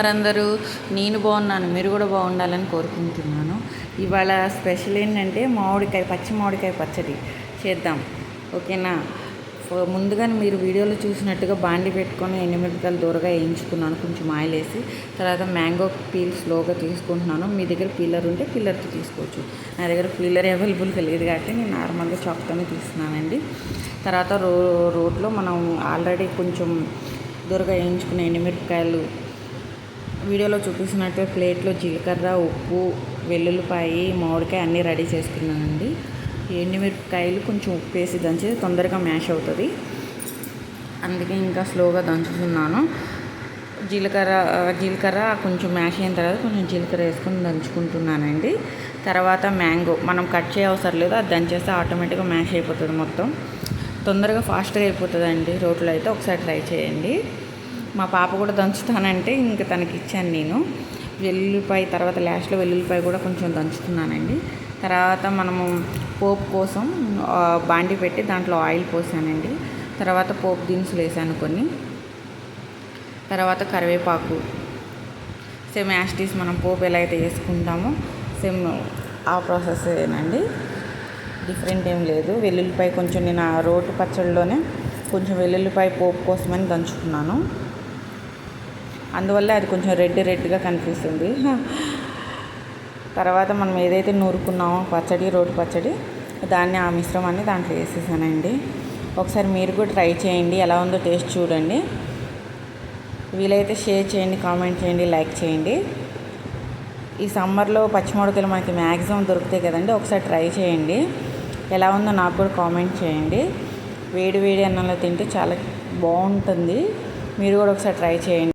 వారందరూ? నేను బాగున్నాను, మీరు కూడా బాగుండాలని కోరుకుంటున్నాను. ఇవాళ స్పెషల్ ఏంటంటే పచ్చి మామిడికాయ పచ్చడి చేద్దాం, ఓకేనా? ముందుగా మీరు వీడియోలో చూసినట్టుగా బాండి పెట్టుకొని ఎండుమిరపకాయలు దూరగా వేయించుకున్నాను, కొంచెం ఆయిల్ వేసి. తర్వాత మ్యాంగో పీల్ స్లోగా తీసుకుంటున్నాను. మీ దగ్గర పీలర్ ఉంటే పీలర్తో తీసుకోవచ్చు. నా దగ్గర పీలర్ అవైలబుల్గా లేదు కాబట్టి నేను నార్మల్గా చాక్తోనే తీస్తున్నానండి. తర్వాత రోట్లో మనం ఆల్రెడీ కొంచెం దూరగా వేయించుకున్న ఎండుమిరపకాయలు వీడియోలో చూపిస్తున్నట్టు ప్లేట్లో జీలకర్ర, ఉప్పు, వెల్లుల్లిపాయి, మామిడికాయ అన్నీ రెడీ చేసుకున్నానండి. ఎండుమిరపకాయలు కొంచెం ఉప్పు వేసి దంచి తొందరగా మ్యాష్ అవుతుంది, అందుకే ఇంకా స్లోగా దంచుతున్నాను. జీలకర్ర కొంచెం మ్యాష్ అయిన తర్వాత కొంచెం జీలకర్ర వేసుకొని దంచుకుంటున్నానండి. తర్వాత మ్యాంగో మనం కట్ చేయ అవసరం లేదు, అది దంచేస్తే ఆటోమేటిక్గా మ్యాష్ అయిపోతుంది, మొత్తం తొందరగా ఫాస్ట్గా అయిపోతుందండి. రోట్లో అయితే ఒకసారి ట్రై చేయండి. మా పాప కూడా దంచుతానంటే ఇంకా తనకి ఇచ్చాను నేను. వెల్లుల్లిపాయ తర్వాత లాస్ట్లో వెల్లుల్లిపాయ కూడా కొంచెం దంచుతున్నానండి. తర్వాత మనము పోపు కోసం బాండి పెట్టి దాంట్లో ఆయిల్ పోసానండి. తర్వాత పోపు దినుసులు వేసాను కొన్ని. తర్వాత కరివేపాకు, సేమ్ యాస్టీస్ మనం పోపు ఎలా అయితే వేసుకుంటామో సేమ్ ఆ ప్రాసెసేనండి, డిఫరెంట్ ఏం లేదు. వెల్లుల్లిపాయ కొంచెం నేను ఆ రోటి పచ్చడిలోనే కొంచెం వెల్లుల్లిపాయ పోపు కోసమని దంచుకున్నాను, అందువల్ల అది కొంచెం రెడ్గా కనిపిస్తుంది. తర్వాత మనం ఏదైతే నూరుకున్నామో రోటి పచ్చడి దాన్ని ఆ మిశ్రమాన్ని దాంట్లో వేసేసానండి. ఒకసారి మీరు కూడా ట్రై చేయండి, ఎలా ఉందో టేస్ట్ చూడండి. వీలైతే షేర్ చేయండి, కామెంట్ చేయండి, లైక్ చేయండి. ఈ సమ్మర్లో పచ్చి మామిడికాయలు మనకి మ్యాక్సిమం దొరుకుతాయి కదండి, ఒకసారి ట్రై చేయండి. ఎలా ఉందో నాకు కూడా కామెంట్ చేయండి. వేడి వేడి అన్నంలో తింటే చాలా బాగుంటుంది, మీరు కూడా ఒకసారి ట్రై చేయండి.